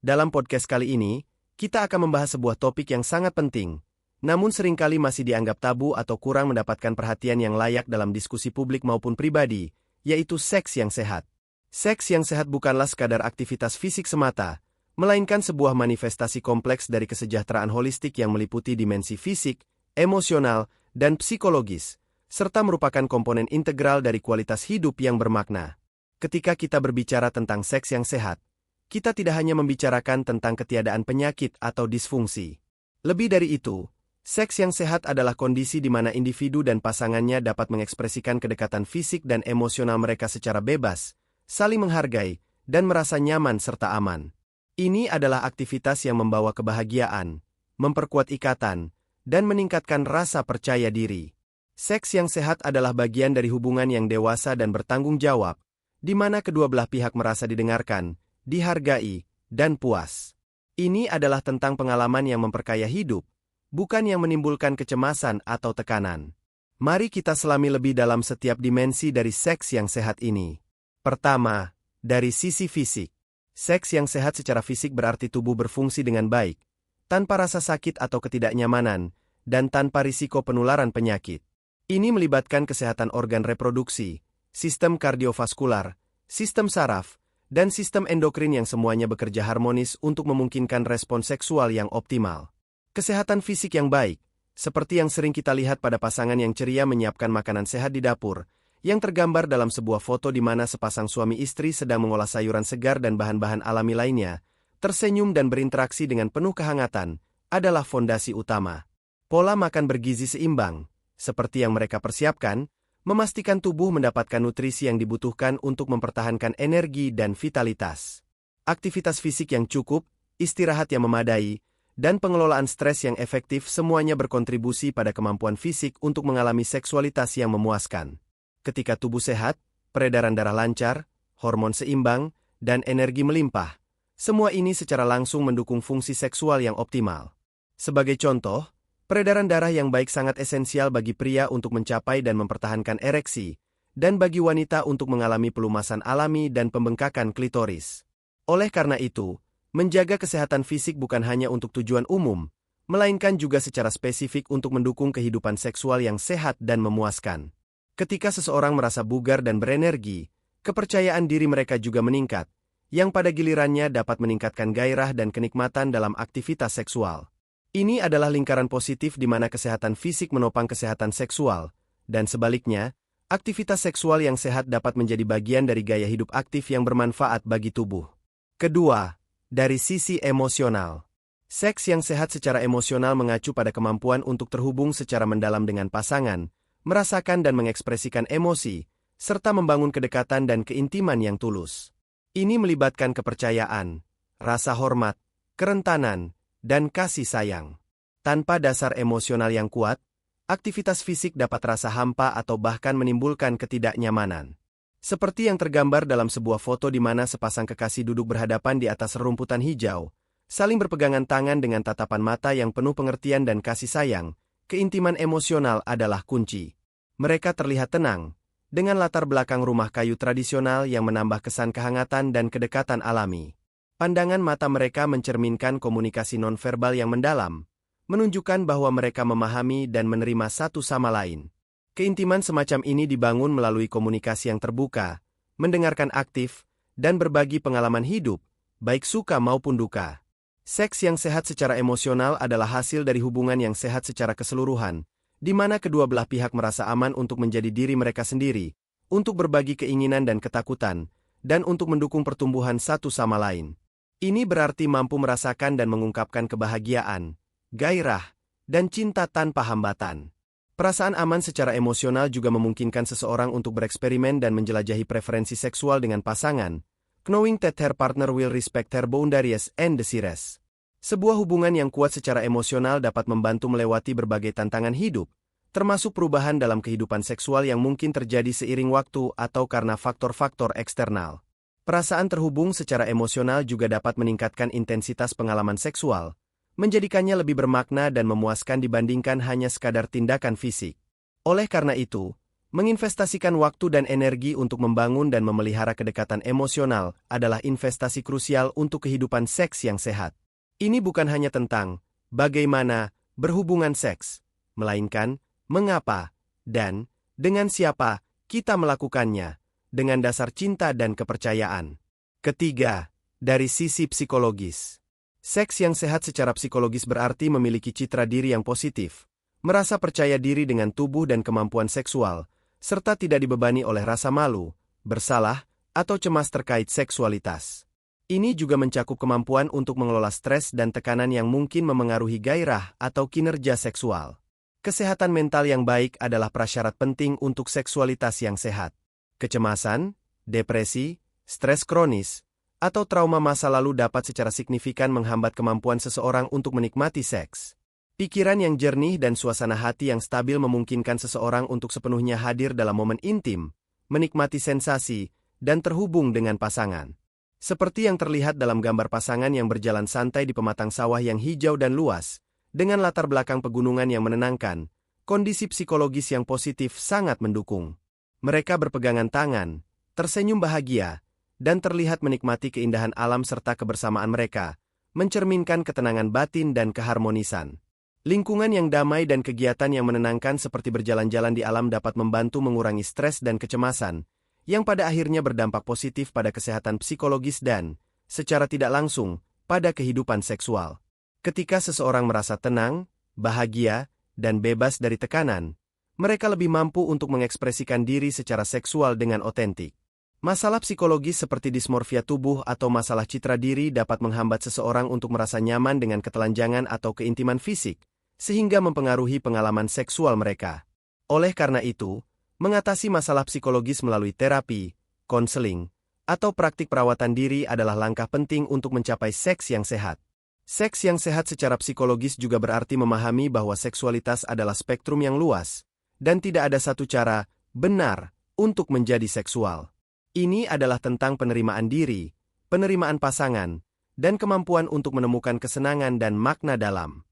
Dalam podcast kali ini, kita akan membahas sebuah topik yang sangat penting, namun seringkali masih dianggap tabu atau kurang mendapatkan perhatian yang layak dalam diskusi publik maupun pribadi, yaitu seks yang sehat. Seks yang sehat bukanlah sekadar aktivitas fisik semata, melainkan sebuah manifestasi kompleks dari kesejahteraan holistik yang meliputi dimensi fisik, emosional, dan psikologis, serta merupakan komponen integral dari kualitas hidup yang bermakna. Ketika kita berbicara tentang seks yang sehat, kita tidak hanya membicarakan tentang ketiadaan penyakit atau disfungsi. Lebih dari itu, seks yang sehat adalah kondisi di mana individu dan pasangannya dapat mengekspresikan kedekatan fisik dan emosional mereka secara bebas, saling menghargai, dan merasa nyaman serta aman. Ini adalah aktivitas yang membawa kebahagiaan, memperkuat ikatan, dan meningkatkan rasa percaya diri. Seks yang sehat adalah bagian dari hubungan yang dewasa dan bertanggung jawab, di mana kedua belah pihak merasa didengarkan, dihargai, dan puas. Ini adalah tentang pengalaman yang memperkaya hidup, bukan yang menimbulkan kecemasan atau tekanan. Mari kita selami lebih dalam setiap dimensi dari seks yang sehat ini. Pertama, dari sisi fisik. Seks yang sehat secara fisik berarti tubuh berfungsi dengan baik, tanpa rasa sakit atau ketidaknyamanan, dan tanpa risiko penularan penyakit. Ini melibatkan kesehatan organ reproduksi, sistem kardiovaskular, sistem saraf, dan sistem endokrin yang semuanya bekerja harmonis untuk memungkinkan respon seksual yang optimal. Kesehatan fisik yang baik, seperti yang sering kita lihat pada pasangan yang ceria menyiapkan makanan sehat di dapur, yang tergambar dalam sebuah foto di mana sepasang suami istri sedang mengolah sayuran segar dan bahan-bahan alami lainnya, tersenyum dan berinteraksi dengan penuh kehangatan, adalah fondasi utama. Pola makan bergizi seimbang, seperti yang mereka persiapkan, memastikan tubuh mendapatkan nutrisi yang dibutuhkan untuk mempertahankan energi dan vitalitas. Aktivitas fisik yang cukup, istirahat yang memadai, dan pengelolaan stres yang efektif semuanya berkontribusi pada kemampuan fisik untuk mengalami seksualitas yang memuaskan. Ketika tubuh sehat, peredaran darah lancar, hormon seimbang, dan energi melimpah, semua ini secara langsung mendukung fungsi seksual yang optimal. Sebagai contoh, peredaran darah yang baik sangat esensial bagi pria untuk mencapai dan mempertahankan ereksi, dan bagi wanita untuk mengalami pelumasan alami dan pembengkakan klitoris. Oleh karena itu, menjaga kesehatan fisik bukan hanya untuk tujuan umum, melainkan juga secara spesifik untuk mendukung kehidupan seksual yang sehat dan memuaskan. Ketika seseorang merasa bugar dan berenergi, kepercayaan diri mereka juga meningkat, yang pada gilirannya dapat meningkatkan gairah dan kenikmatan dalam aktivitas seksual. Ini adalah lingkaran positif di mana kesehatan fisik menopang kesehatan seksual, dan sebaliknya, aktivitas seksual yang sehat dapat menjadi bagian dari gaya hidup aktif yang bermanfaat bagi tubuh. Kedua, dari sisi emosional. Seks yang sehat secara emosional mengacu pada kemampuan untuk terhubung secara mendalam dengan pasangan, merasakan dan mengekspresikan emosi, serta membangun kedekatan dan keintiman yang tulus. Ini melibatkan kepercayaan, rasa hormat, kerentanan, dan kasih sayang. Tanpa dasar emosional yang kuat, aktivitas fisik dapat terasa hampa atau bahkan menimbulkan ketidaknyamanan. Seperti yang tergambar dalam sebuah foto di mana sepasang kekasih duduk berhadapan di atas rerumputan hijau, saling berpegangan tangan dengan tatapan mata yang penuh pengertian dan kasih sayang, keintiman emosional adalah kunci. Mereka terlihat tenang, dengan latar belakang rumah kayu tradisional yang menambah kesan kehangatan dan kedekatan alami. Pandangan mata mereka mencerminkan komunikasi nonverbal yang mendalam, menunjukkan bahwa mereka memahami dan menerima satu sama lain. Keintiman semacam ini dibangun melalui komunikasi yang terbuka, mendengarkan aktif, dan berbagi pengalaman hidup, baik suka maupun duka. Seks yang sehat secara emosional adalah hasil dari hubungan yang sehat secara keseluruhan, di mana kedua belah pihak merasa aman untuk menjadi diri mereka sendiri, untuk berbagi keinginan dan ketakutan, dan untuk mendukung pertumbuhan satu sama lain. Ini berarti mampu merasakan dan mengungkapkan kebahagiaan, gairah, dan cinta tanpa hambatan. Perasaan aman secara emosional juga memungkinkan seseorang untuk bereksperimen dan menjelajahi preferensi seksual dengan pasangan, knowing that her partner will respect her boundaries and desires. Sebuah hubungan yang kuat secara emosional dapat membantu melewati berbagai tantangan hidup, termasuk perubahan dalam kehidupan seksual yang mungkin terjadi seiring waktu atau karena faktor-faktor eksternal. Perasaan terhubung secara emosional juga dapat meningkatkan intensitas pengalaman seksual, menjadikannya lebih bermakna dan memuaskan dibandingkan hanya sekadar tindakan fisik. Oleh karena itu, Menginvestasikan waktu dan energi untuk membangun dan memelihara kedekatan emosional adalah investasi krusial untuk kehidupan seks yang sehat. Ini bukan hanya tentang bagaimana berhubungan seks, melainkan mengapa dan dengan siapa kita melakukannya, dengan dasar cinta dan kepercayaan. Ketiga, dari sisi psikologis. Seks yang sehat secara psikologis berarti memiliki citra diri yang positif, merasa percaya diri dengan tubuh dan kemampuan seksual, serta tidak dibebani oleh rasa malu, bersalah, atau cemas terkait seksualitas. Ini juga mencakup kemampuan untuk mengelola stres dan tekanan yang mungkin memengaruhi gairah atau kinerja seksual. Kesehatan mental yang baik adalah prasyarat penting untuk seksualitas yang sehat. Kecemasan, depresi, stres kronis, atau trauma masa lalu dapat secara signifikan menghambat kemampuan seseorang untuk menikmati seks. Pikiran yang jernih dan suasana hati yang stabil memungkinkan seseorang untuk sepenuhnya hadir dalam momen intim, menikmati sensasi, dan terhubung dengan pasangan. Seperti yang terlihat dalam gambar pasangan yang berjalan santai di pematang sawah yang hijau dan luas, dengan latar belakang pegunungan yang menenangkan, kondisi psikologis yang positif sangat mendukung. Mereka berpegangan tangan, tersenyum bahagia, dan terlihat menikmati keindahan alam serta kebersamaan mereka, mencerminkan ketenangan batin dan keharmonisan. Lingkungan yang damai dan kegiatan yang menenangkan seperti berjalan-jalan di alam dapat membantu mengurangi stres dan kecemasan, yang pada akhirnya berdampak positif pada kesehatan psikologis dan, secara tidak langsung, pada kehidupan seksual. Ketika seseorang merasa tenang, bahagia, dan bebas dari tekanan, mereka lebih mampu untuk mengekspresikan diri secara seksual dengan otentik. Masalah psikologis seperti dismorfia tubuh atau masalah citra diri dapat menghambat seseorang untuk merasa nyaman dengan ketelanjangan atau keintiman fisik, sehingga mempengaruhi pengalaman seksual mereka. Oleh karena itu, mengatasi masalah psikologis melalui terapi, konseling, atau praktik perawatan diri adalah langkah penting untuk mencapai seks yang sehat. Seks yang sehat secara psikologis juga berarti memahami bahwa seksualitas adalah spektrum yang luas, dan tidak ada satu cara benar untuk menjadi seksual. Ini adalah tentang penerimaan diri, penerimaan pasangan, dan kemampuan untuk menemukan kesenangan dan makna dalam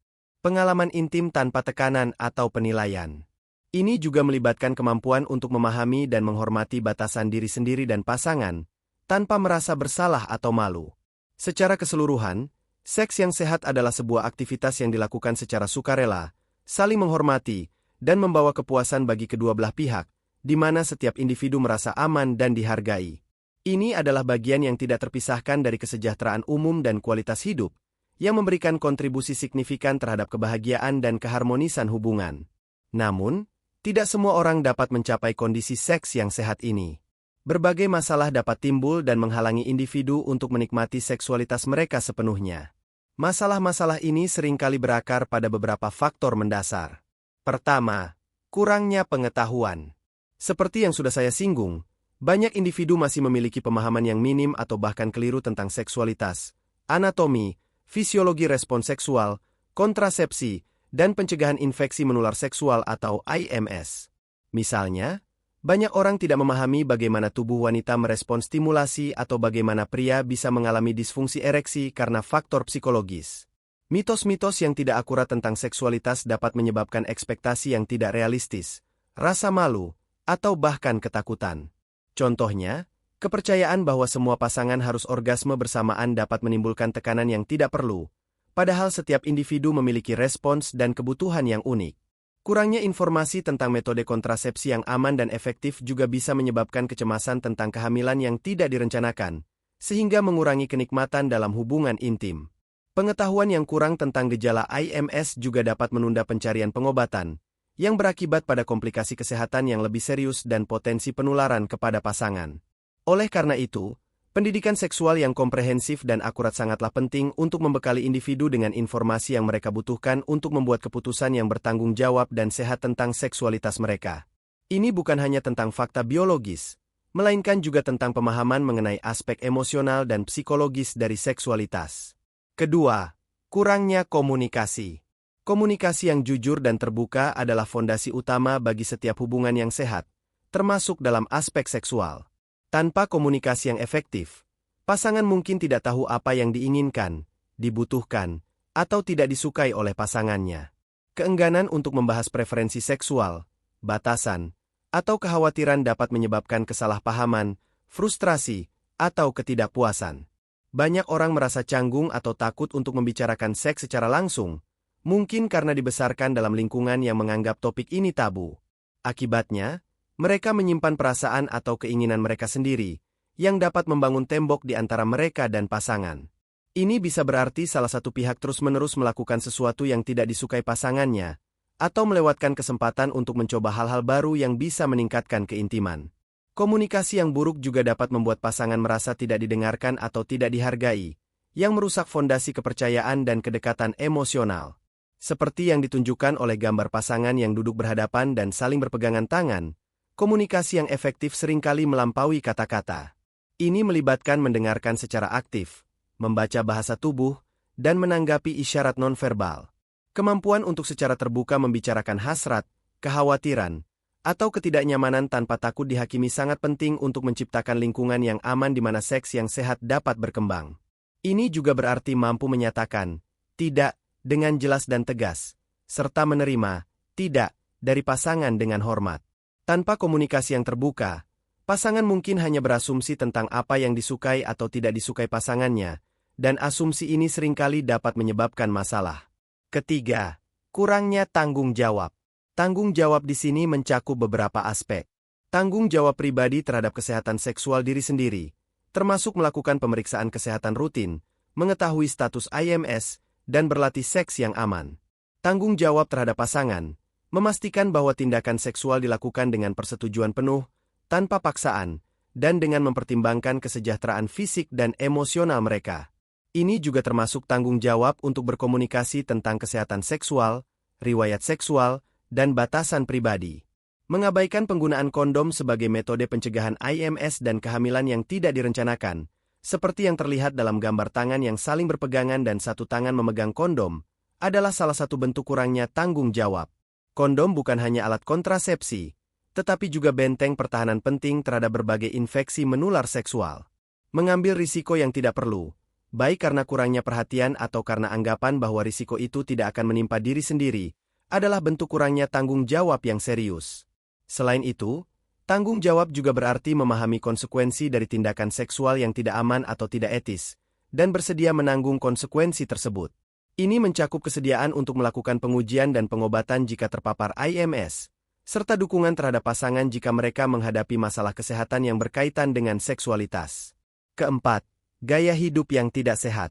pengalaman intim tanpa tekanan atau penilaian. Ini juga melibatkan kemampuan untuk memahami dan menghormati batasan diri sendiri dan pasangan, tanpa merasa bersalah atau malu. Secara keseluruhan, seks yang sehat adalah sebuah aktivitas yang dilakukan secara sukarela, saling menghormati, dan membawa kepuasan bagi kedua belah pihak, di mana setiap individu merasa aman dan dihargai. Ini adalah bagian yang tidak terpisahkan dari kesejahteraan umum dan kualitas hidup, yang memberikan kontribusi signifikan terhadap kebahagiaan dan keharmonisan hubungan. Namun, tidak semua orang dapat mencapai kondisi seks yang sehat ini. Berbagai masalah dapat timbul dan menghalangi individu untuk menikmati seksualitas mereka sepenuhnya. Masalah-masalah ini seringkali berakar pada beberapa faktor mendasar. Pertama, kurangnya pengetahuan. Seperti yang sudah saya singgung, banyak individu masih memiliki pemahaman yang minim atau bahkan keliru tentang seksualitas, anatomi, fisiologi respons seksual, kontrasepsi, dan pencegahan infeksi menular seksual atau IMS. Misalnya, banyak orang tidak memahami bagaimana tubuh wanita merespons stimulasi atau bagaimana pria bisa mengalami disfungsi ereksi karena faktor psikologis. Mitos-mitos yang tidak akurat tentang seksualitas dapat menyebabkan ekspektasi yang tidak realistis, rasa malu, atau bahkan ketakutan. Contohnya, kepercayaan bahwa semua pasangan harus orgasme bersamaan dapat menimbulkan tekanan yang tidak perlu, padahal setiap individu memiliki respons dan kebutuhan yang unik. Kurangnya informasi tentang metode kontrasepsi yang aman dan efektif juga bisa menyebabkan kecemasan tentang kehamilan yang tidak direncanakan, sehingga mengurangi kenikmatan dalam hubungan intim. Pengetahuan yang kurang tentang gejala IMS juga dapat menunda pencarian pengobatan, yang berakibat pada komplikasi kesehatan yang lebih serius dan potensi penularan kepada pasangan. Oleh karena itu, pendidikan seksual yang komprehensif dan akurat sangatlah penting untuk membekali individu dengan informasi yang mereka butuhkan untuk membuat keputusan yang bertanggung jawab dan sehat tentang seksualitas mereka. Ini bukan hanya tentang fakta biologis, melainkan juga tentang pemahaman mengenai aspek emosional dan psikologis dari seksualitas. Kedua, kurangnya komunikasi. Komunikasi yang jujur dan terbuka adalah fondasi utama bagi setiap hubungan yang sehat, termasuk dalam aspek seksual. Tanpa komunikasi yang efektif, pasangan mungkin tidak tahu apa yang diinginkan, dibutuhkan, atau tidak disukai oleh pasangannya. Keengganan untuk membahas preferensi seksual, batasan, atau kekhawatiran dapat menyebabkan kesalahpahaman, frustrasi, atau ketidakpuasan. Banyak orang merasa canggung atau takut untuk membicarakan seks secara langsung, mungkin karena dibesarkan dalam lingkungan yang menganggap topik ini tabu. Akibatnya, mereka menyimpan perasaan atau keinginan mereka sendiri, yang dapat membangun tembok di antara mereka dan pasangan. Ini bisa berarti salah satu pihak terus-menerus melakukan sesuatu yang tidak disukai pasangannya, atau melewatkan kesempatan untuk mencoba hal-hal baru yang bisa meningkatkan keintiman. Komunikasi yang buruk juga dapat membuat pasangan merasa tidak didengarkan atau tidak dihargai, yang merusak fondasi kepercayaan dan kedekatan emosional. Seperti yang ditunjukkan oleh gambar pasangan yang duduk berhadapan dan saling berpegangan tangan, komunikasi yang efektif seringkali melampaui kata-kata. Ini melibatkan mendengarkan secara aktif, membaca bahasa tubuh, dan menanggapi isyarat nonverbal. Kemampuan untuk secara terbuka membicarakan hasrat, kekhawatiran, atau ketidaknyamanan tanpa takut dihakimi sangat penting untuk menciptakan lingkungan yang aman di mana seks yang sehat dapat berkembang. Ini juga berarti mampu menyatakan tidak dengan jelas dan tegas, serta menerima tidak dari pasangan dengan hormat. Tanpa komunikasi yang terbuka, pasangan mungkin hanya berasumsi tentang apa yang disukai atau tidak disukai pasangannya, dan asumsi ini seringkali dapat menyebabkan masalah. Ketiga, kurangnya tanggung jawab. Tanggung jawab di sini mencakup beberapa aspek. Tanggung jawab pribadi terhadap kesehatan seksual diri sendiri, termasuk melakukan pemeriksaan kesehatan rutin, mengetahui status IMS, dan berlatih seks yang aman. Tanggung jawab terhadap pasangan, memastikan bahwa tindakan seksual dilakukan dengan persetujuan penuh, tanpa paksaan, dan dengan mempertimbangkan kesejahteraan fisik dan emosional mereka. Ini juga termasuk tanggung jawab untuk berkomunikasi tentang kesehatan seksual, riwayat seksual, dan batasan pribadi. Mengabaikan penggunaan kondom sebagai metode pencegahan IMS dan kehamilan yang tidak direncanakan, seperti yang terlihat dalam gambar tangan yang saling berpegangan dan satu tangan memegang kondom, adalah salah satu bentuk kurangnya tanggung jawab. Kondom bukan hanya alat kontrasepsi, tetapi juga benteng pertahanan penting terhadap berbagai infeksi menular seksual. Mengambil risiko yang tidak perlu, baik karena kurangnya perhatian atau karena anggapan bahwa risiko itu tidak akan menimpa diri sendiri, adalah bentuk kurangnya tanggung jawab yang serius. Selain itu, tanggung jawab juga berarti memahami konsekuensi dari tindakan seksual yang tidak aman atau tidak etis, dan bersedia menanggung konsekuensi tersebut. Ini mencakup kesediaan untuk melakukan pengujian dan pengobatan jika terpapar IMS, serta dukungan terhadap pasangan jika mereka menghadapi masalah kesehatan yang berkaitan dengan seksualitas. Keempat, gaya hidup yang tidak sehat.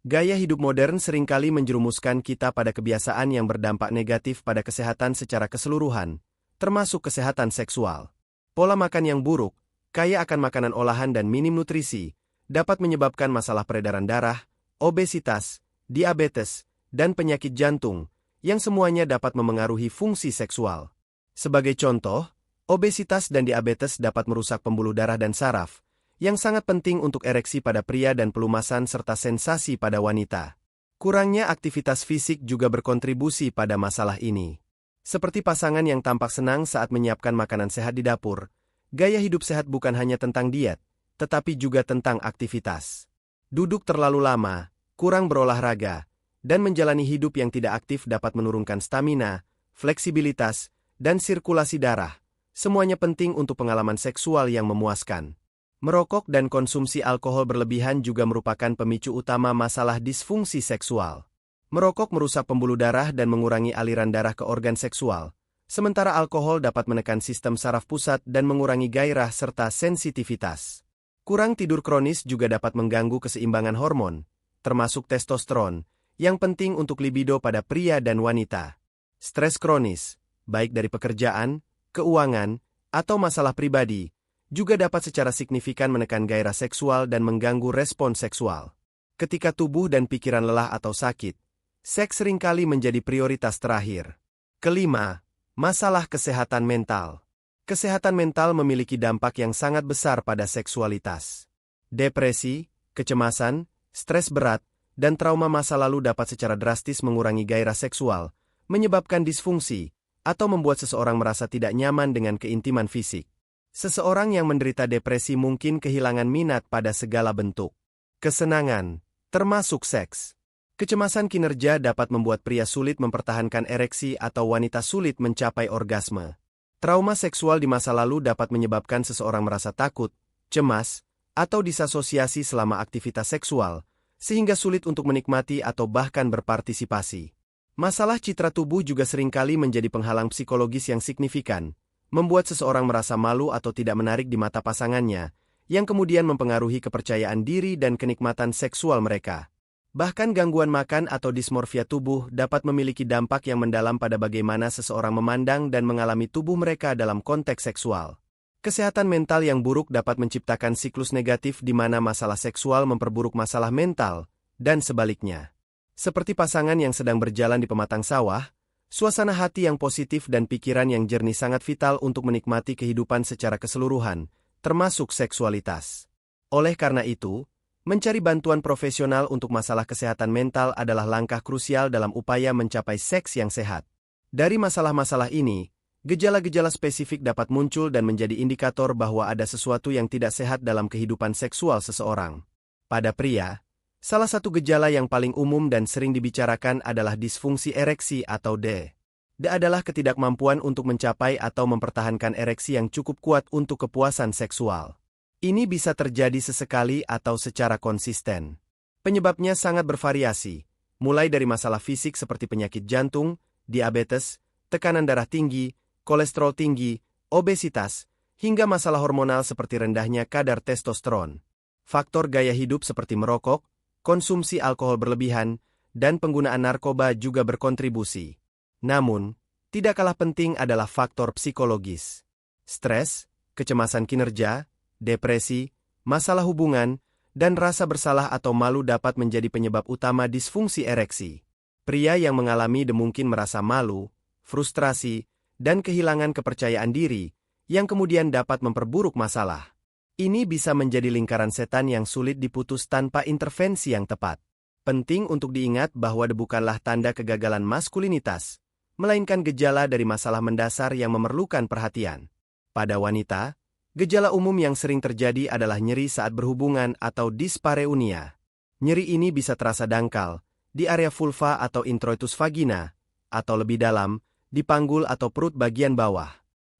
Gaya hidup modern seringkali menjerumuskan kita pada kebiasaan yang berdampak negatif pada kesehatan secara keseluruhan, termasuk kesehatan seksual. Pola makan yang buruk, kaya akan makanan olahan dan minim nutrisi, dapat menyebabkan masalah peredaran darah, obesitas, diabetes, dan penyakit jantung, yang semuanya dapat memengaruhi fungsi seksual. Sebagai contoh, obesitas dan diabetes dapat merusak pembuluh darah dan saraf, yang sangat penting untuk ereksi pada pria dan pelumasan serta sensasi pada wanita. Kurangnya aktivitas fisik juga berkontribusi pada masalah ini. Seperti pasangan yang tampak senang saat menyiapkan makanan sehat di dapur, gaya hidup sehat bukan hanya tentang diet, tetapi juga tentang aktivitas. Duduk terlalu lama, kurang berolahraga, dan menjalani hidup yang tidak aktif dapat menurunkan stamina, fleksibilitas, dan sirkulasi darah, semuanya penting untuk pengalaman seksual yang memuaskan. Merokok dan konsumsi alkohol berlebihan juga merupakan pemicu utama masalah disfungsi seksual. Merokok merusak pembuluh darah dan mengurangi aliran darah ke organ seksual, sementara alkohol dapat menekan sistem saraf pusat dan mengurangi gairah serta sensitivitas. Kurang tidur kronis juga dapat mengganggu keseimbangan hormon, termasuk testosteron, yang penting untuk libido pada pria dan wanita. Stres kronis, baik dari pekerjaan, keuangan, atau masalah pribadi, juga dapat secara signifikan menekan gairah seksual dan mengganggu respon seksual. Ketika tubuh dan pikiran lelah atau sakit, seks seringkali menjadi prioritas terakhir. Kelima, masalah kesehatan mental. Kesehatan mental memiliki dampak yang sangat besar pada seksualitas. Depresi, kecemasan, stres berat, dan trauma masa lalu dapat secara drastis mengurangi gairah seksual, menyebabkan disfungsi, atau membuat seseorang merasa tidak nyaman dengan keintiman fisik. Seseorang yang menderita depresi mungkin kehilangan minat pada segala bentuk kesenangan, termasuk seks. Kecemasan kinerja dapat membuat pria sulit mempertahankan ereksi atau wanita sulit mencapai orgasme. Trauma seksual di masa lalu dapat menyebabkan seseorang merasa takut, cemas, atau disasosiasi selama aktivitas seksual, sehingga sulit untuk menikmati atau bahkan berpartisipasi. Masalah citra tubuh juga seringkali menjadi penghalang psikologis yang signifikan, membuat seseorang merasa malu atau tidak menarik di mata pasangannya, yang kemudian mempengaruhi kepercayaan diri dan kenikmatan seksual mereka. Bahkan gangguan makan atau dismorfia tubuh dapat memiliki dampak yang mendalam pada bagaimana seseorang memandang dan mengalami tubuh mereka dalam konteks seksual. Kesehatan mental yang buruk dapat menciptakan siklus negatif di mana masalah seksual memperburuk masalah mental, dan sebaliknya. Seperti pasangan yang sedang berjalan di pematang sawah, suasana hati yang positif dan pikiran yang jernih sangat vital untuk menikmati kehidupan secara keseluruhan, termasuk seksualitas. Oleh karena itu, mencari bantuan profesional untuk masalah kesehatan mental adalah langkah krusial dalam upaya mencapai seks yang sehat. Dari masalah-masalah ini, gejala-gejala spesifik dapat muncul dan menjadi indikator bahwa ada sesuatu yang tidak sehat dalam kehidupan seksual seseorang. Pada pria, salah satu gejala yang paling umum dan sering dibicarakan adalah disfungsi ereksi atau D. D adalah ketidakmampuan untuk mencapai atau mempertahankan ereksi yang cukup kuat untuk kepuasan seksual. Ini bisa terjadi sesekali atau secara konsisten. Penyebabnya sangat bervariasi, mulai dari masalah fisik seperti penyakit jantung, diabetes, tekanan darah tinggi, kolesterol tinggi, obesitas, hingga masalah hormonal seperti rendahnya kadar testosteron. Faktor gaya hidup seperti merokok, konsumsi alkohol berlebihan, dan penggunaan narkoba juga berkontribusi. Namun, tidak kalah penting adalah faktor psikologis. Stres, kecemasan kinerja, depresi, masalah hubungan, dan rasa bersalah atau malu dapat menjadi penyebab utama disfungsi ereksi. Pria yang mengalami mungkin merasa malu, frustrasi, dan kehilangan kepercayaan diri, yang kemudian dapat memperburuk masalah. Ini bisa menjadi lingkaran setan yang sulit diputus tanpa intervensi yang tepat. Penting untuk diingat bahwa bukanlah tanda kegagalan maskulinitas, melainkan gejala dari masalah mendasar yang memerlukan perhatian. Pada wanita, gejala umum yang sering terjadi adalah nyeri saat berhubungan atau dispareunia. Nyeri ini bisa terasa dangkal, di area vulva atau introitus vagina, atau lebih dalam, di panggul atau perut bagian bawah.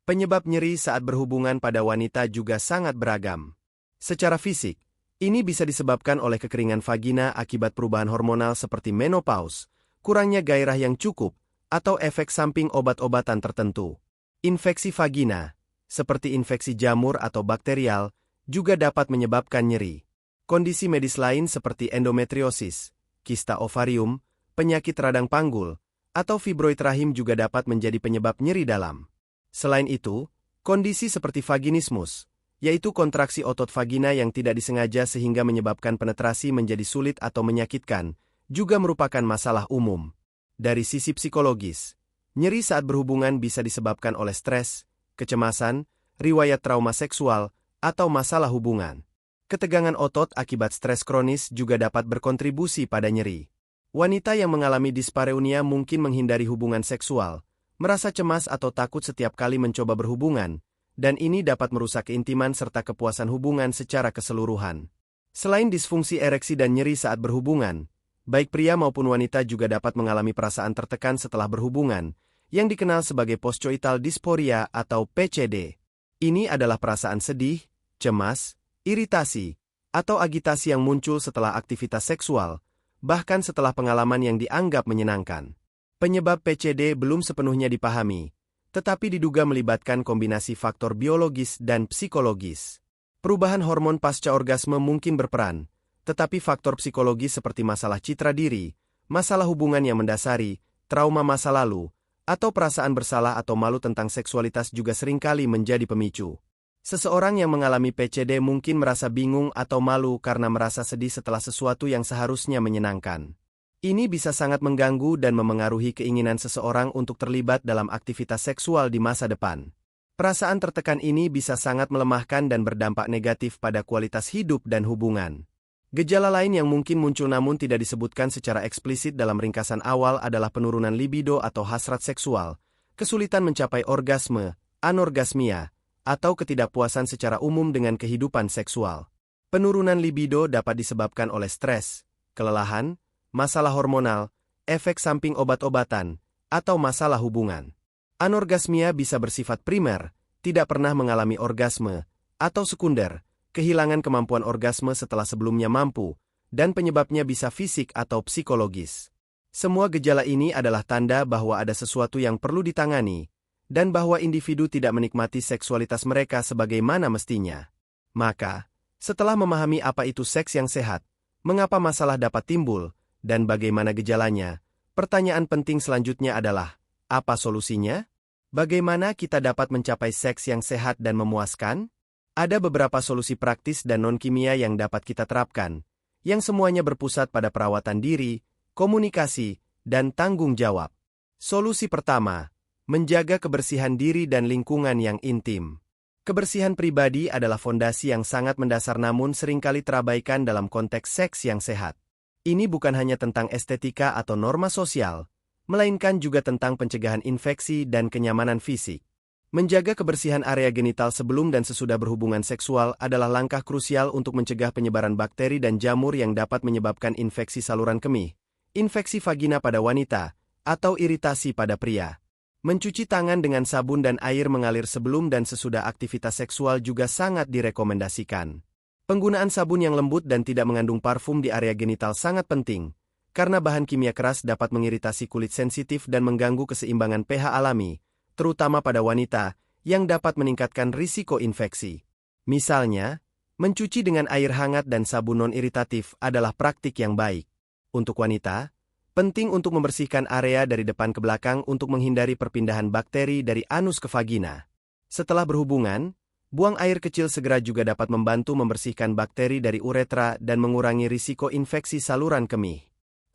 Penyebab nyeri saat berhubungan pada wanita juga sangat beragam. Secara fisik, ini bisa disebabkan oleh kekeringan vagina akibat perubahan hormonal seperti menopause, kurangnya gairah yang cukup, atau efek samping obat-obatan tertentu. Infeksi vagina, seperti infeksi jamur atau bakterial, juga dapat menyebabkan nyeri. Kondisi medis lain seperti endometriosis, kista ovarium, penyakit radang panggul, atau fibroid rahim juga dapat menjadi penyebab nyeri dalam. Selain itu, kondisi seperti vaginismus, yaitu kontraksi otot vagina yang tidak disengaja sehingga menyebabkan penetrasi menjadi sulit atau menyakitkan, juga merupakan masalah umum. Dari sisi psikologis, nyeri saat berhubungan bisa disebabkan oleh stres, kecemasan, riwayat trauma seksual, atau masalah hubungan. Ketegangan otot akibat stres kronis juga dapat berkontribusi pada nyeri. Wanita yang mengalami dispareunia mungkin menghindari hubungan seksual, merasa cemas atau takut setiap kali mencoba berhubungan, dan ini dapat merusak keintiman serta kepuasan hubungan secara keseluruhan. Selain disfungsi ereksi dan nyeri saat berhubungan, baik pria maupun wanita juga dapat mengalami perasaan tertekan setelah berhubungan, yang dikenal sebagai postcoital dysphoria atau PCD. Ini adalah perasaan sedih, cemas, iritasi, atau agitasi yang muncul setelah aktivitas seksual, bahkan setelah pengalaman yang dianggap menyenangkan. Penyebab PCD belum sepenuhnya dipahami, tetapi diduga melibatkan kombinasi faktor biologis dan psikologis. Perubahan hormon pasca orgasme mungkin berperan, tetapi faktor psikologis seperti masalah citra diri, masalah hubungan yang mendasari, trauma masa lalu, atau perasaan bersalah atau malu tentang seksualitas juga seringkali menjadi pemicu. Seseorang yang mengalami PCD mungkin merasa bingung atau malu karena merasa sedih setelah sesuatu yang seharusnya menyenangkan. Ini bisa sangat mengganggu dan memengaruhi keinginan seseorang untuk terlibat dalam aktivitas seksual di masa depan. Perasaan tertekan ini bisa sangat melemahkan dan berdampak negatif pada kualitas hidup dan hubungan. Gejala lain yang mungkin muncul namun tidak disebutkan secara eksplisit dalam ringkasan awal adalah penurunan libido atau hasrat seksual, kesulitan mencapai orgasme, anorgasmia, atau ketidakpuasan secara umum dengan kehidupan seksual. Penurunan libido dapat disebabkan oleh stres, kelelahan, masalah hormonal, efek samping obat-obatan, atau masalah hubungan. Anorgasmia bisa bersifat primer, tidak pernah mengalami orgasme, atau sekunder, kehilangan kemampuan orgasme setelah sebelumnya mampu, dan penyebabnya bisa fisik atau psikologis. Semua gejala ini adalah tanda bahwa ada sesuatu yang perlu ditangani, dan bahwa individu tidak menikmati seksualitas mereka sebagaimana mestinya. Maka, setelah memahami apa itu seks yang sehat, mengapa masalah dapat timbul, dan bagaimana gejalanya, pertanyaan penting selanjutnya adalah, apa solusinya? Bagaimana kita dapat mencapai seks yang sehat dan memuaskan? Ada beberapa solusi praktis dan non-kimia yang dapat kita terapkan, yang semuanya berpusat pada perawatan diri, komunikasi, dan tanggung jawab. Solusi pertama, menjaga kebersihan diri dan lingkungan yang intim. Kebersihan pribadi adalah fondasi yang sangat mendasar namun seringkali terabaikan dalam konteks seks yang sehat. Ini bukan hanya tentang estetika atau norma sosial, melainkan juga tentang pencegahan infeksi dan kenyamanan fisik. Menjaga kebersihan area genital sebelum dan sesudah berhubungan seksual adalah langkah krusial untuk mencegah penyebaran bakteri dan jamur yang dapat menyebabkan infeksi saluran kemih, infeksi vagina pada wanita, atau iritasi pada pria. Mencuci tangan dengan sabun dan air mengalir sebelum dan sesudah aktivitas seksual juga sangat direkomendasikan. Penggunaan sabun yang lembut dan tidak mengandung parfum di area genital sangat penting, karena bahan kimia keras dapat mengiritasi kulit sensitif dan mengganggu keseimbangan pH alami, terutama pada wanita, yang dapat meningkatkan risiko infeksi. Misalnya, mencuci dengan air hangat dan sabun non-iritatif adalah praktik yang baik. Untuk wanita, penting untuk membersihkan area dari depan ke belakang untuk menghindari perpindahan bakteri dari anus ke vagina. Setelah berhubungan, buang air kecil segera juga dapat membantu membersihkan bakteri dari uretra dan mengurangi risiko infeksi saluran kemih.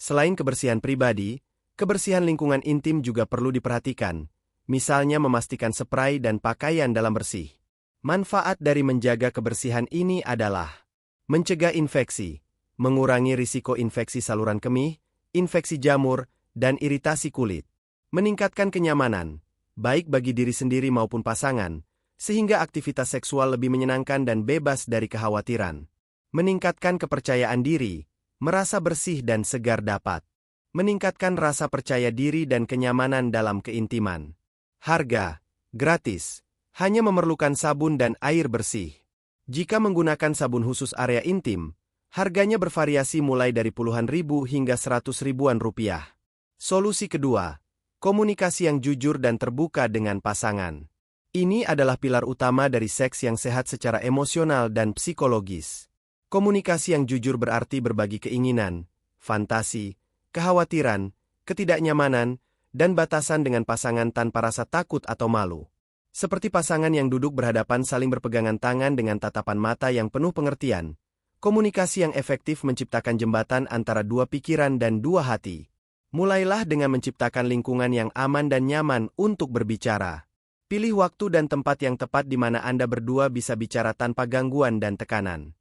Selain kebersihan pribadi, kebersihan lingkungan intim juga perlu diperhatikan. Misalnya memastikan spray dan pakaian dalam bersih. Manfaat dari menjaga kebersihan ini adalah mencegah infeksi, mengurangi risiko infeksi saluran kemih, infeksi jamur, dan iritasi kulit, meningkatkan kenyamanan, baik bagi diri sendiri maupun pasangan, sehingga aktivitas seksual lebih menyenangkan dan bebas dari kekhawatiran, meningkatkan kepercayaan diri, merasa bersih dan segar dapat, meningkatkan rasa percaya diri dan kenyamanan dalam keintiman. Harga, gratis, hanya memerlukan sabun dan air bersih. Jika menggunakan sabun khusus area intim, harganya bervariasi mulai dari puluhan ribu hingga 100 ribuan rupiah. Solusi kedua, komunikasi yang jujur dan terbuka dengan pasangan. Ini adalah pilar utama dari seks yang sehat secara emosional dan psikologis. Komunikasi yang jujur berarti berbagi keinginan, fantasi, kekhawatiran, ketidaknyamanan, dan batasan dengan pasangan tanpa rasa takut atau malu. Seperti pasangan yang duduk berhadapan saling berpegangan tangan dengan tatapan mata yang penuh pengertian, komunikasi yang efektif menciptakan jembatan antara dua pikiran dan dua hati. Mulailah dengan menciptakan lingkungan yang aman dan nyaman untuk berbicara. Pilih waktu dan tempat yang tepat di mana Anda berdua bisa bicara tanpa gangguan dan tekanan.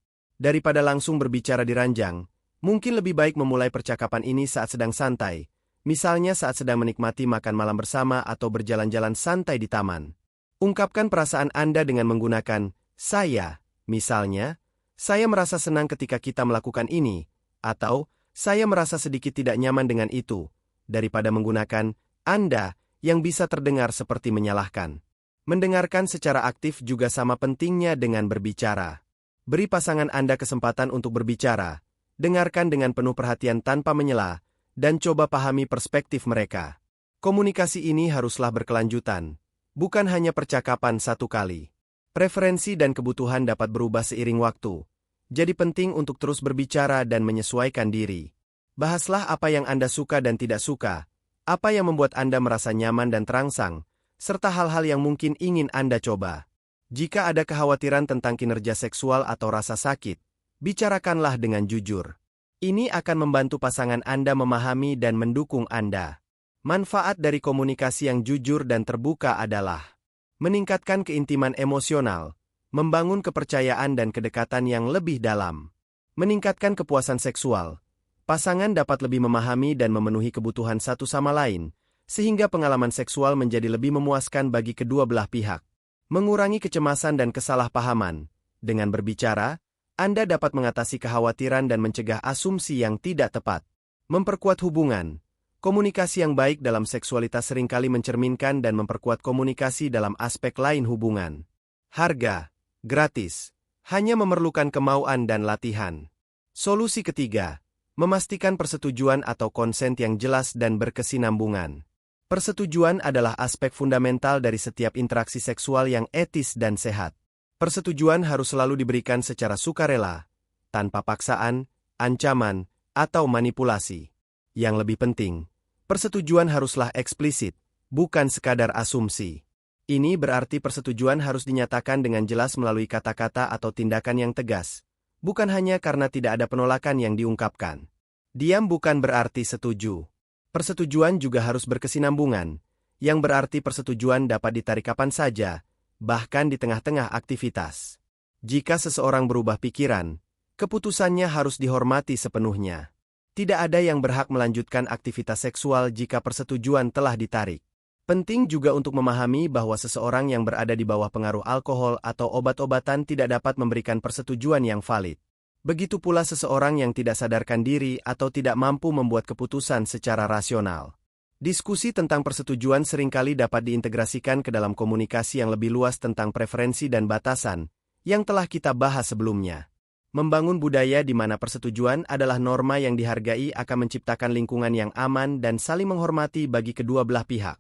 Daripada langsung berbicara di ranjang, mungkin lebih baik memulai percakapan ini saat sedang santai, misalnya saat sedang menikmati makan malam bersama atau berjalan-jalan santai di taman. Ungkapkan perasaan Anda dengan menggunakan saya, misalnya, saya merasa senang ketika kita melakukan ini, atau saya merasa sedikit tidak nyaman dengan itu, daripada menggunakan Anda yang bisa terdengar seperti menyalahkan. Mendengarkan secara aktif juga sama pentingnya dengan berbicara. Beri pasangan Anda kesempatan untuk berbicara, dengarkan dengan penuh perhatian tanpa menyela, dan coba pahami perspektif mereka. Komunikasi ini haruslah berkelanjutan, bukan hanya percakapan satu kali. Preferensi dan kebutuhan dapat berubah seiring waktu, jadi penting untuk terus berbicara dan menyesuaikan diri. Bahaslah apa yang Anda suka dan tidak suka, apa yang membuat Anda merasa nyaman dan terangsang, serta hal-hal yang mungkin ingin Anda coba. Jika ada kekhawatiran tentang kinerja seksual atau rasa sakit, bicarakanlah dengan jujur. Ini akan membantu pasangan Anda memahami dan mendukung Anda. Manfaat dari komunikasi yang jujur dan terbuka adalah meningkatkan keintiman emosional, membangun kepercayaan dan kedekatan yang lebih dalam, meningkatkan kepuasan seksual. Pasangan dapat lebih memahami dan memenuhi kebutuhan satu sama lain, sehingga pengalaman seksual menjadi lebih memuaskan bagi kedua belah pihak. Mengurangi kecemasan dan kesalahpahaman. Dengan berbicara, Anda dapat mengatasi kekhawatiran dan mencegah asumsi yang tidak tepat. Memperkuat hubungan. Komunikasi yang baik dalam seksualitas seringkali mencerminkan dan memperkuat komunikasi dalam aspek lain hubungan. Harga, gratis, hanya memerlukan kemauan dan latihan. Solusi ketiga, memastikan persetujuan atau konsen yang jelas dan berkesinambungan. Persetujuan adalah aspek fundamental dari setiap interaksi seksual yang etis dan sehat. Persetujuan harus selalu diberikan secara sukarela, tanpa paksaan, ancaman, atau manipulasi. Yang lebih penting, persetujuan haruslah eksplisit, bukan sekadar asumsi. Ini berarti persetujuan harus dinyatakan dengan jelas melalui kata-kata atau tindakan yang tegas, bukan hanya karena tidak ada penolakan yang diungkapkan. Diam bukan berarti setuju. Persetujuan juga harus berkesinambungan, yang berarti persetujuan dapat ditarik kapan saja, bahkan di tengah-tengah aktivitas. Jika seseorang berubah pikiran, keputusannya harus dihormati sepenuhnya. Tidak ada yang berhak melanjutkan aktivitas seksual jika persetujuan telah ditarik. Penting juga untuk memahami bahwa seseorang yang berada di bawah pengaruh alkohol atau obat-obatan tidak dapat memberikan persetujuan yang valid. Begitu pula seseorang yang tidak sadarkan diri atau tidak mampu membuat keputusan secara rasional. Diskusi tentang persetujuan seringkali dapat diintegrasikan ke dalam komunikasi yang lebih luas tentang preferensi dan batasan, yang telah kita bahas sebelumnya. Membangun budaya di mana persetujuan adalah norma yang dihargai akan menciptakan lingkungan yang aman dan saling menghormati bagi kedua belah pihak.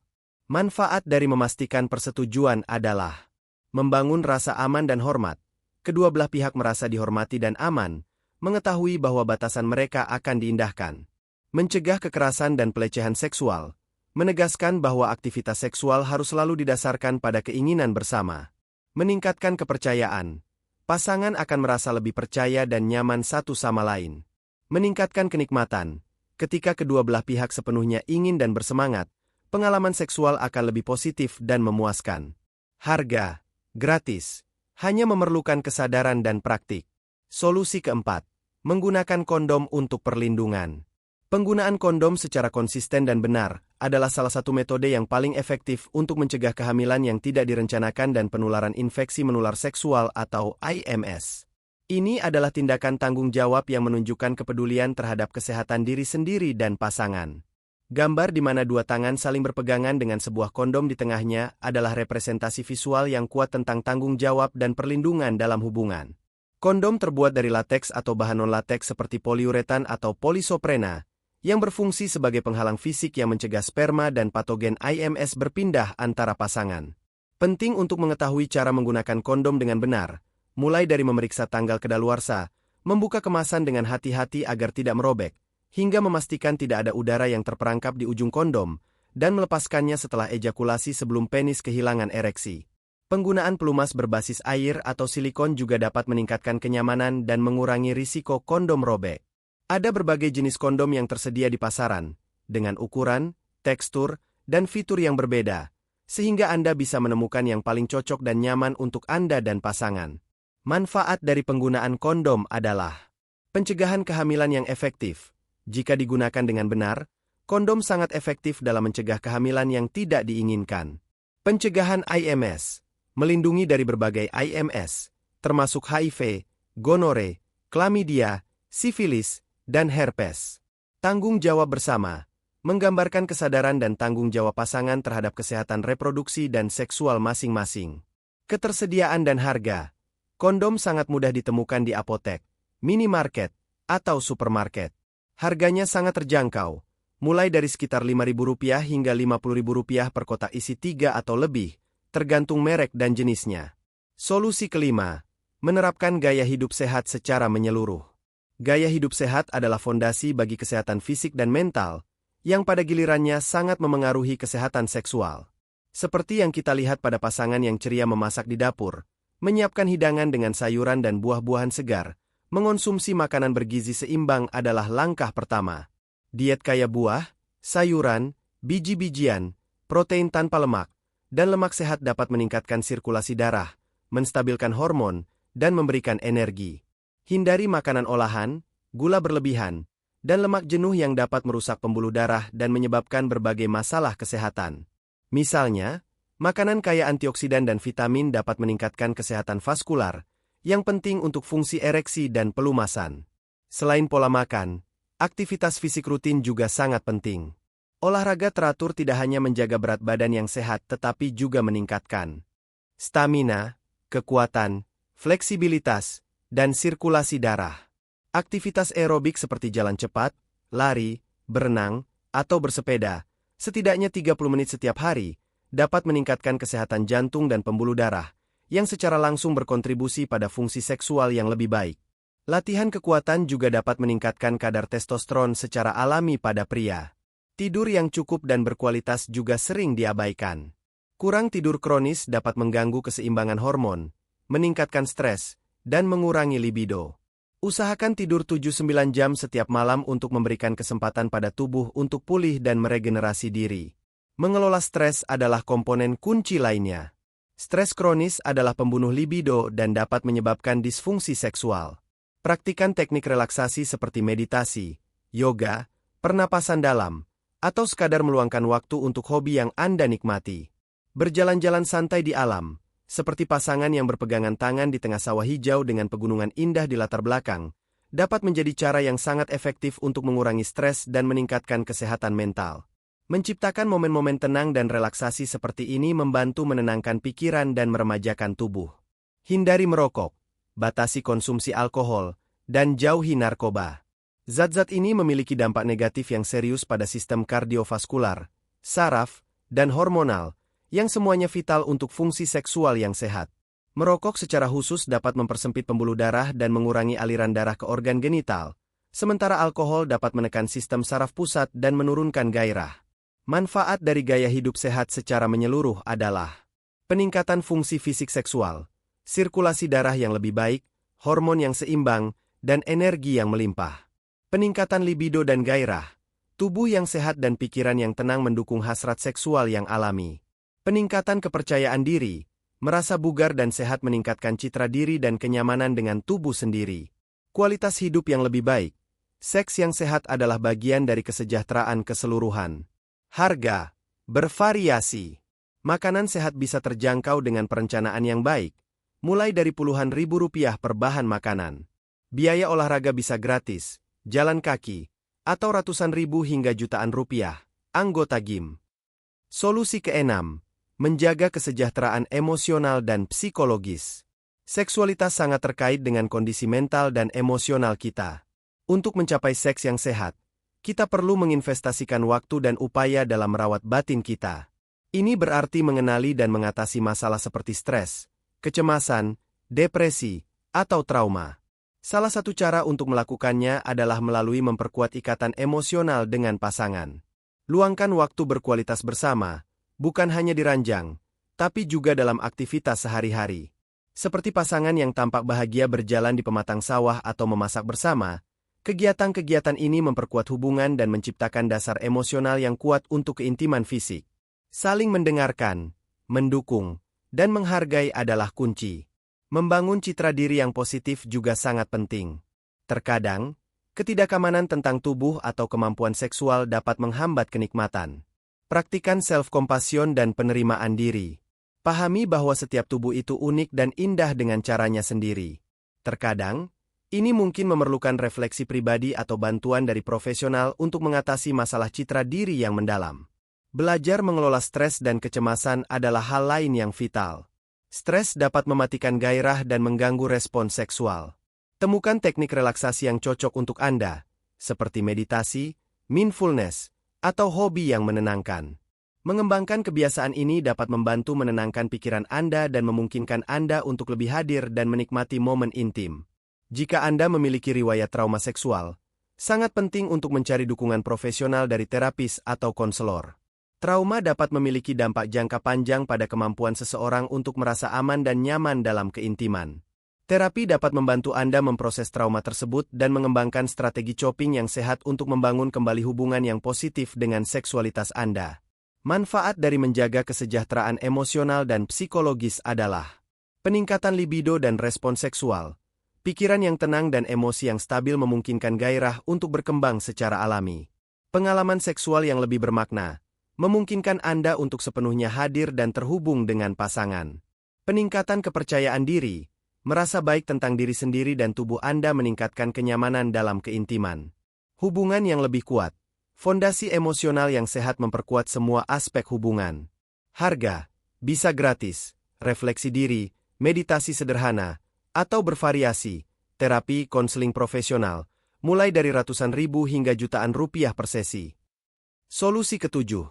Manfaat dari memastikan persetujuan adalah membangun rasa aman dan hormat. Kedua belah pihak merasa dihormati dan aman, mengetahui bahwa batasan mereka akan diindahkan. Mencegah kekerasan dan pelecehan seksual, menegaskan bahwa aktivitas seksual harus selalu didasarkan pada keinginan bersama. Meningkatkan kepercayaan. Pasangan akan merasa lebih percaya dan nyaman satu sama lain. Meningkatkan kenikmatan. Ketika kedua belah pihak sepenuhnya ingin dan bersemangat, pengalaman seksual akan lebih positif dan memuaskan. Harga, gratis, hanya memerlukan kesadaran dan praktik. Solusi keempat, menggunakan kondom untuk perlindungan. Penggunaan kondom secara konsisten dan benar adalah salah satu metode yang paling efektif untuk mencegah kehamilan yang tidak direncanakan dan penularan infeksi menular seksual atau IMS. Ini adalah tindakan tanggung jawab yang menunjukkan kepedulian terhadap kesehatan diri sendiri dan pasangan. Gambar di mana dua tangan saling berpegangan dengan sebuah kondom di tengahnya adalah representasi visual yang kuat tentang tanggung jawab dan perlindungan dalam hubungan. Kondom terbuat dari lateks atau bahan non-lateks seperti poliuretan atau polisoprena, yang berfungsi sebagai penghalang fisik yang mencegah sperma dan patogen IMS berpindah antara pasangan. Penting untuk mengetahui cara menggunakan kondom dengan benar, mulai dari memeriksa tanggal kedaluarsa, membuka kemasan dengan hati-hati agar tidak merobek, hingga memastikan tidak ada udara yang terperangkap di ujung kondom, dan melepaskannya setelah ejakulasi sebelum penis kehilangan ereksi. Penggunaan pelumas berbasis air atau silikon juga dapat meningkatkan kenyamanan dan mengurangi risiko kondom robek. Ada berbagai jenis kondom yang tersedia di pasaran, dengan ukuran, tekstur, dan fitur yang berbeda, sehingga Anda bisa menemukan yang paling cocok dan nyaman untuk Anda dan pasangan. Manfaat dari penggunaan kondom adalah pencegahan kehamilan yang efektif. Jika digunakan dengan benar, kondom sangat efektif dalam mencegah kehamilan yang tidak diinginkan. Pencegahan IMS, melindungi dari berbagai IMS, termasuk HIV, gonore, klamidia, sifilis, dan herpes. Tanggung jawab bersama, menggambarkan kesadaran dan tanggung jawab pasangan terhadap kesehatan reproduksi dan seksual masing-masing. Ketersediaan dan harga. Kondom sangat mudah ditemukan di apotek, minimarket, atau supermarket. Harganya sangat terjangkau, mulai dari sekitar Rp5.000 hingga Rp50.000 per kotak isi 3 atau lebih, tergantung merek dan jenisnya. Solusi kelima, menerapkan gaya hidup sehat secara menyeluruh. Gaya hidup sehat adalah fondasi bagi kesehatan fisik dan mental, yang pada gilirannya sangat memengaruhi kesehatan seksual. Seperti yang kita lihat pada pasangan yang ceria memasak di dapur, menyiapkan hidangan dengan sayuran dan buah-buahan segar, mengonsumsi makanan bergizi seimbang adalah langkah pertama. Diet kaya buah, sayuran, biji-bijian, protein tanpa lemak, dan lemak sehat dapat meningkatkan sirkulasi darah, menstabilkan hormon, dan memberikan energi. Hindari makanan olahan, gula berlebihan, dan lemak jenuh yang dapat merusak pembuluh darah dan menyebabkan berbagai masalah kesehatan. Misalnya, makanan kaya antioksidan dan vitamin dapat meningkatkan kesehatan vaskular, yang penting untuk fungsi ereksi dan pelumasan. Selain pola makan, aktivitas fisik rutin juga sangat penting. Olahraga teratur tidak hanya menjaga berat badan yang sehat tetapi juga meningkatkan stamina, kekuatan, fleksibilitas, dan sirkulasi darah. Aktivitas aerobik seperti jalan cepat, lari, berenang, atau bersepeda, setidaknya 30 menit setiap hari, dapat meningkatkan kesehatan jantung dan pembuluh darah, yang secara langsung berkontribusi pada fungsi seksual yang lebih baik. Latihan kekuatan juga dapat meningkatkan kadar testosteron secara alami pada pria. Tidur yang cukup dan berkualitas juga sering diabaikan. Kurang tidur kronis dapat mengganggu keseimbangan hormon, meningkatkan stres, dan mengurangi libido. Usahakan tidur 7-9 jam setiap malam untuk memberikan kesempatan pada tubuh untuk pulih dan meregenerasi diri. Mengelola stres adalah komponen kunci lainnya. Stres kronis adalah pembunuh libido dan dapat menyebabkan disfungsi seksual. Praktikan teknik relaksasi seperti meditasi, yoga, pernapasan dalam, atau sekadar meluangkan waktu untuk hobi yang Anda nikmati. Berjalan-jalan santai di alam, seperti pasangan yang berpegangan tangan di tengah sawah hijau dengan pegunungan indah di latar belakang, dapat menjadi cara yang sangat efektif untuk mengurangi stres dan meningkatkan kesehatan mental. Menciptakan momen-momen tenang dan relaksasi seperti ini membantu menenangkan pikiran dan meremajakan tubuh. Hindari merokok, batasi konsumsi alkohol, dan jauhi narkoba. Zat-zat ini memiliki dampak negatif yang serius pada sistem kardiovaskular, saraf, dan hormonal, yang semuanya vital untuk fungsi seksual yang sehat. Merokok secara khusus dapat mempersempit pembuluh darah dan mengurangi aliran darah ke organ genital, sementara alkohol dapat menekan sistem saraf pusat dan menurunkan gairah. Manfaat dari gaya hidup sehat secara menyeluruh adalah peningkatan fungsi fisik seksual, sirkulasi darah yang lebih baik, hormon yang seimbang, dan energi yang melimpah. Peningkatan libido dan gairah, tubuh yang sehat dan pikiran yang tenang mendukung hasrat seksual yang alami. Peningkatan kepercayaan diri, merasa bugar dan sehat meningkatkan citra diri dan kenyamanan dengan tubuh sendiri. Kualitas hidup yang lebih baik, seks yang sehat adalah bagian dari kesejahteraan keseluruhan. Harga bervariasi. Makanan sehat bisa terjangkau dengan perencanaan yang baik, mulai dari puluhan ribu rupiah per bahan makanan. Biaya olahraga bisa gratis, jalan kaki, atau ratusan ribu hingga jutaan rupiah. Anggota gym. Solusi keenam. Menjaga kesejahteraan emosional dan psikologis. Seksualitas sangat terkait dengan kondisi mental dan emosional kita. Untuk mencapai seks yang sehat, kita perlu menginvestasikan waktu dan upaya dalam merawat batin kita. Ini berarti mengenali dan mengatasi masalah seperti stres, kecemasan, depresi, atau trauma. Salah satu cara untuk melakukannya adalah melalui memperkuat ikatan emosional dengan pasangan. Luangkan waktu berkualitas bersama, bukan hanya di ranjang, tapi juga dalam aktivitas sehari-hari. Seperti pasangan yang tampak bahagia berjalan di pematang sawah atau memasak bersama, kegiatan-kegiatan ini memperkuat hubungan dan menciptakan dasar emosional yang kuat untuk keintiman fisik. Saling mendengarkan, mendukung, dan menghargai adalah kunci. Membangun citra diri yang positif juga sangat penting. Terkadang, ketidakamanan tentang tubuh atau kemampuan seksual dapat menghambat kenikmatan. Praktikan self-compassion dan penerimaan diri. Pahami bahwa setiap tubuh itu unik dan indah dengan caranya sendiri. Terkadang, ini mungkin memerlukan refleksi pribadi atau bantuan dari profesional untuk mengatasi masalah citra diri yang mendalam. Belajar mengelola stres dan kecemasan adalah hal lain yang vital. Stres dapat mematikan gairah dan mengganggu respons seksual. Temukan teknik relaksasi yang cocok untuk Anda, seperti meditasi, mindfulness, atau hobi yang menenangkan. Mengembangkan kebiasaan ini dapat membantu menenangkan pikiran Anda dan memungkinkan Anda untuk lebih hadir dan menikmati momen intim. Jika Anda memiliki riwayat trauma seksual, sangat penting untuk mencari dukungan profesional dari terapis atau konselor. Trauma dapat memiliki dampak jangka panjang pada kemampuan seseorang untuk merasa aman dan nyaman dalam keintiman. Terapi dapat membantu Anda memproses trauma tersebut dan mengembangkan strategi coping yang sehat untuk membangun kembali hubungan yang positif dengan seksualitas Anda. Manfaat dari menjaga kesejahteraan emosional dan psikologis adalah peningkatan libido dan respons seksual. Pikiran yang tenang dan emosi yang stabil memungkinkan gairah untuk berkembang secara alami. Pengalaman seksual yang lebih bermakna memungkinkan Anda untuk sepenuhnya hadir dan terhubung dengan pasangan. Peningkatan kepercayaan diri. Merasa baik tentang diri sendiri dan tubuh Anda meningkatkan kenyamanan dalam keintiman. Hubungan yang lebih kuat. Fondasi emosional yang sehat memperkuat semua aspek hubungan. Harga, bisa gratis, refleksi diri, meditasi sederhana, atau bervariasi, terapi konseling profesional, mulai dari ratusan ribu hingga jutaan rupiah per sesi. Solusi ketujuh,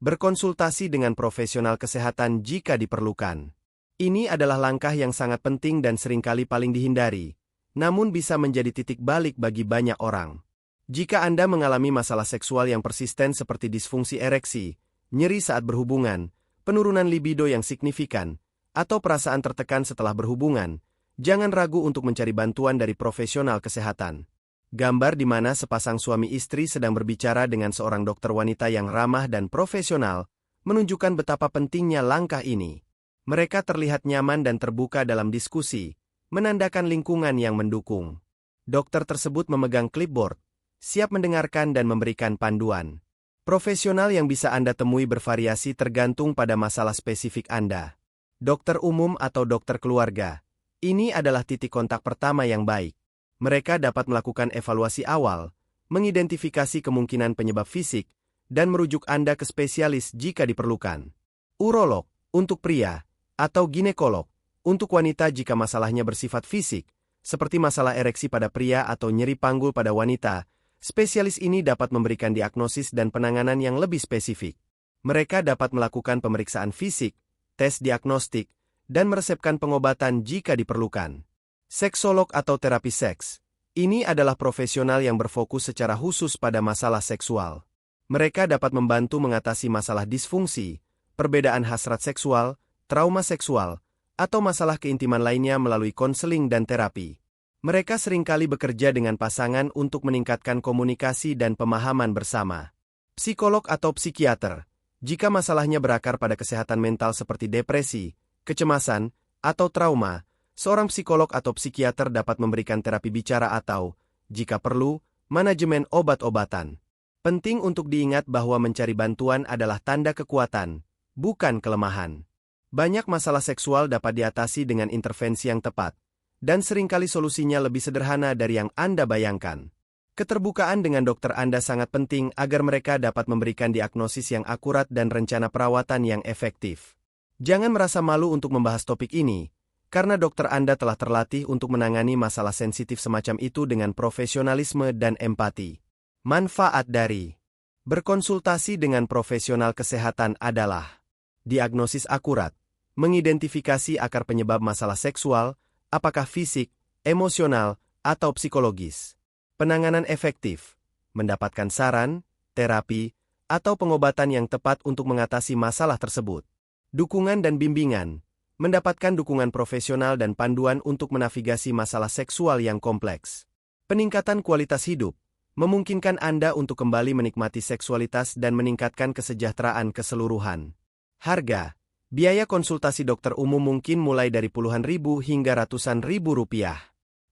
berkonsultasi dengan profesional kesehatan jika diperlukan. Ini adalah langkah yang sangat penting dan seringkali paling dihindari, namun bisa menjadi titik balik bagi banyak orang. Jika Anda mengalami masalah seksual yang persisten seperti disfungsi ereksi, nyeri saat berhubungan, penurunan libido yang signifikan, atau perasaan tertekan setelah berhubungan, jangan ragu untuk mencari bantuan dari profesional kesehatan. Gambar di mana sepasang suami istri sedang berbicara dengan seorang dokter wanita yang ramah dan profesional, menunjukkan betapa pentingnya langkah ini. Mereka terlihat nyaman dan terbuka dalam diskusi, menandakan lingkungan yang mendukung. Dokter tersebut memegang clipboard, siap mendengarkan dan memberikan panduan. Profesional yang bisa Anda temui bervariasi tergantung pada masalah spesifik Anda. Dokter umum atau dokter keluarga, ini adalah titik kontak pertama yang baik. Mereka dapat melakukan evaluasi awal, mengidentifikasi kemungkinan penyebab fisik, dan merujuk Anda ke spesialis jika diperlukan. Urolog, untuk pria, atau ginekolog, untuk wanita jika masalahnya bersifat fisik, seperti masalah ereksi pada pria atau nyeri panggul pada wanita. Spesialis ini dapat memberikan diagnosis dan penanganan yang lebih spesifik. Mereka dapat melakukan pemeriksaan fisik, tes diagnostik, dan meresepkan pengobatan jika diperlukan. Seksolog atau terapi seks. Ini adalah profesional yang berfokus secara khusus pada masalah seksual. Mereka dapat membantu mengatasi masalah disfungsi, perbedaan hasrat seksual, trauma seksual, atau masalah keintiman lainnya melalui konseling dan terapi. Mereka seringkali bekerja dengan pasangan untuk meningkatkan komunikasi dan pemahaman bersama. Psikolog atau psikiater, jika masalahnya berakar pada kesehatan mental seperti depresi, kecemasan, atau trauma, seorang psikolog atau psikiater dapat memberikan terapi bicara atau, jika perlu, manajemen obat-obatan. Penting untuk diingat bahwa mencari bantuan adalah tanda kekuatan, bukan kelemahan. Banyak masalah seksual dapat diatasi dengan intervensi yang tepat, dan seringkali solusinya lebih sederhana dari yang Anda bayangkan. Keterbukaan dengan dokter Anda sangat penting agar mereka dapat memberikan diagnosis yang akurat dan rencana perawatan yang efektif. Jangan merasa malu untuk membahas topik ini, karena dokter Anda telah terlatih untuk menangani masalah sensitif semacam itu dengan profesionalisme dan empati. Manfaat dari berkonsultasi dengan profesional kesehatan adalah diagnosis akurat, mengidentifikasi akar penyebab masalah seksual, apakah fisik, emosional, atau psikologis. Penanganan efektif, mendapatkan saran, terapi, atau pengobatan yang tepat untuk mengatasi masalah tersebut. Dukungan dan bimbingan, mendapatkan dukungan profesional dan panduan untuk menavigasi masalah seksual yang kompleks. Peningkatan kualitas hidup, memungkinkan Anda untuk kembali menikmati seksualitas dan meningkatkan kesejahteraan keseluruhan. Harga, biaya konsultasi dokter umum mungkin mulai dari puluhan ribu hingga ratusan ribu rupiah.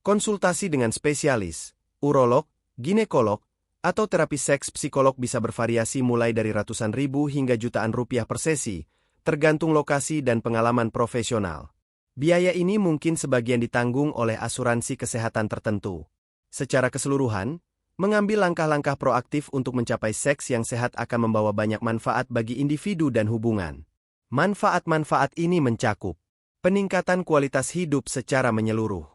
Konsultasi dengan spesialis, urolog, ginekolog, atau terapi seks psikolog bisa bervariasi mulai dari ratusan ribu hingga jutaan rupiah per sesi, tergantung lokasi dan pengalaman profesional. Biaya ini mungkin sebagian ditanggung oleh asuransi kesehatan tertentu. Secara keseluruhan, mengambil langkah-langkah proaktif untuk mencapai seks yang sehat akan membawa banyak manfaat bagi individu dan hubungan. Manfaat-manfaat ini mencakup peningkatan kualitas hidup secara menyeluruh.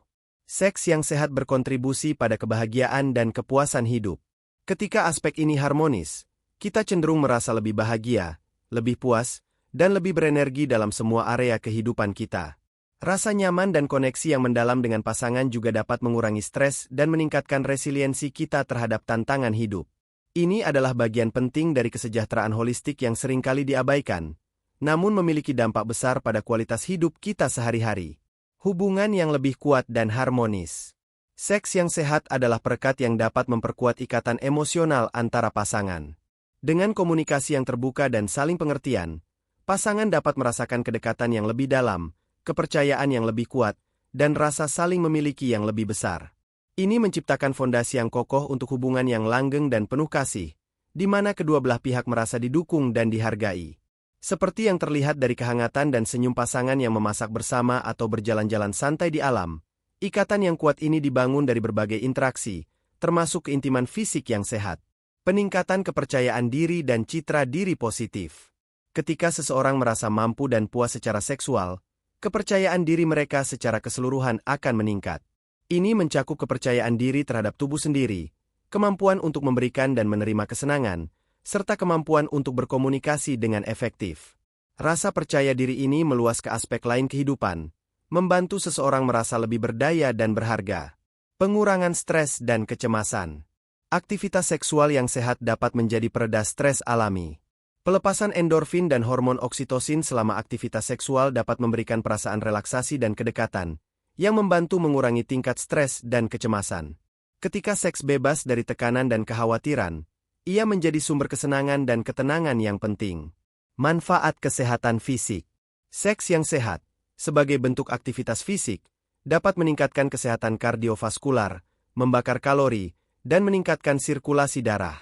Seks yang sehat berkontribusi pada kebahagiaan dan kepuasan hidup. Ketika aspek ini harmonis, kita cenderung merasa lebih bahagia, lebih puas, dan lebih berenergi dalam semua area kehidupan kita. Rasa nyaman dan koneksi yang mendalam dengan pasangan juga dapat mengurangi stres dan meningkatkan resiliensi kita terhadap tantangan hidup. Ini adalah bagian penting dari kesejahteraan holistik yang seringkali diabaikan, namun memiliki dampak besar pada kualitas hidup kita sehari-hari. Hubungan yang lebih kuat dan harmonis. Seks yang sehat adalah perekat yang dapat memperkuat ikatan emosional antara pasangan. Dengan komunikasi yang terbuka dan saling pengertian, pasangan dapat merasakan kedekatan yang lebih dalam, kepercayaan yang lebih kuat, dan rasa saling memiliki yang lebih besar. Ini menciptakan fondasi yang kokoh untuk hubungan yang langgeng dan penuh kasih, di mana kedua belah pihak merasa didukung dan dihargai. Seperti yang terlihat dari kehangatan dan senyum pasangan yang memasak bersama atau berjalan-jalan santai di alam, ikatan yang kuat ini dibangun dari berbagai interaksi, termasuk keintiman fisik yang sehat. Peningkatan kepercayaan diri dan citra diri positif. Ketika seseorang merasa mampu dan puas secara seksual, kepercayaan diri mereka secara keseluruhan akan meningkat. Ini mencakup kepercayaan diri terhadap tubuh sendiri, kemampuan untuk memberikan dan menerima kesenangan, serta kemampuan untuk berkomunikasi dengan efektif. Rasa percaya diri ini meluas ke aspek lain kehidupan, membantu seseorang merasa lebih berdaya dan berharga. Pengurangan stres dan kecemasan. Aktivitas seksual yang sehat dapat menjadi pereda stres alami. Pelepasan endorfin dan hormon oksitosin selama aktivitas seksual dapat memberikan perasaan relaksasi dan kedekatan, yang membantu mengurangi tingkat stres dan kecemasan. Ketika seks bebas dari tekanan dan kekhawatiran, ia menjadi sumber kesenangan dan ketenangan yang penting. Manfaat kesehatan fisik. Seks yang sehat, sebagai bentuk aktivitas fisik, dapat meningkatkan kesehatan kardiovaskular, membakar kalori, dan meningkatkan sirkulasi darah.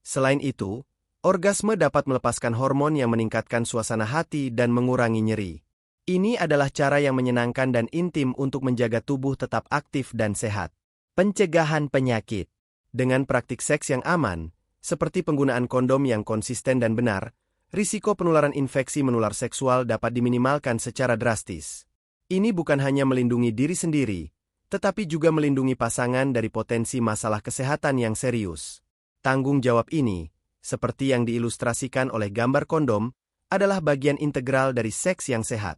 Selain itu, orgasme dapat melepaskan hormon yang meningkatkan suasana hati dan mengurangi nyeri. Ini adalah cara yang menyenangkan dan intim untuk menjaga tubuh tetap aktif dan sehat. Pencegahan penyakit. Dengan praktik seks yang aman, seperti penggunaan kondom yang konsisten dan benar, risiko penularan infeksi menular seksual dapat diminimalkan secara drastis. Ini bukan hanya melindungi diri sendiri, tetapi juga melindungi pasangan dari potensi masalah kesehatan yang serius. Tanggung jawab ini, seperti yang diilustrasikan oleh gambar kondom, adalah bagian integral dari seks yang sehat.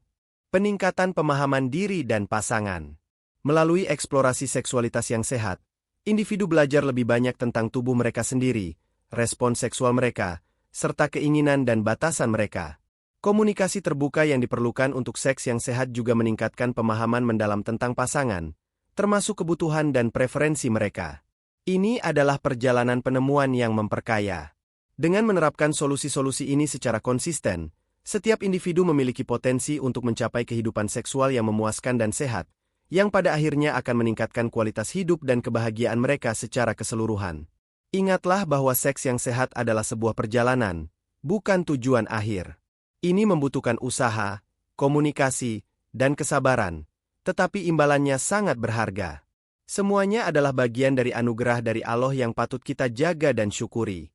Peningkatan pemahaman diri dan pasangan. Melalui eksplorasi seksualitas yang sehat, individu belajar lebih banyak tentang tubuh mereka sendiri, respons seksual mereka, serta keinginan dan batasan mereka. Komunikasi terbuka yang diperlukan untuk seks yang sehat juga meningkatkan pemahaman mendalam tentang pasangan, termasuk kebutuhan dan preferensi mereka. Ini adalah perjalanan penemuan yang memperkaya. Dengan menerapkan solusi-solusi ini secara konsisten, setiap individu memiliki potensi untuk mencapai kehidupan seksual yang memuaskan dan sehat, yang pada akhirnya akan meningkatkan kualitas hidup dan kebahagiaan mereka secara keseluruhan. Ingatlah bahwa seks yang sehat adalah sebuah perjalanan, bukan tujuan akhir. Ini membutuhkan usaha, komunikasi, dan kesabaran, tetapi imbalannya sangat berharga. Semuanya adalah bagian dari anugerah dari Allah yang patut kita jaga dan syukuri.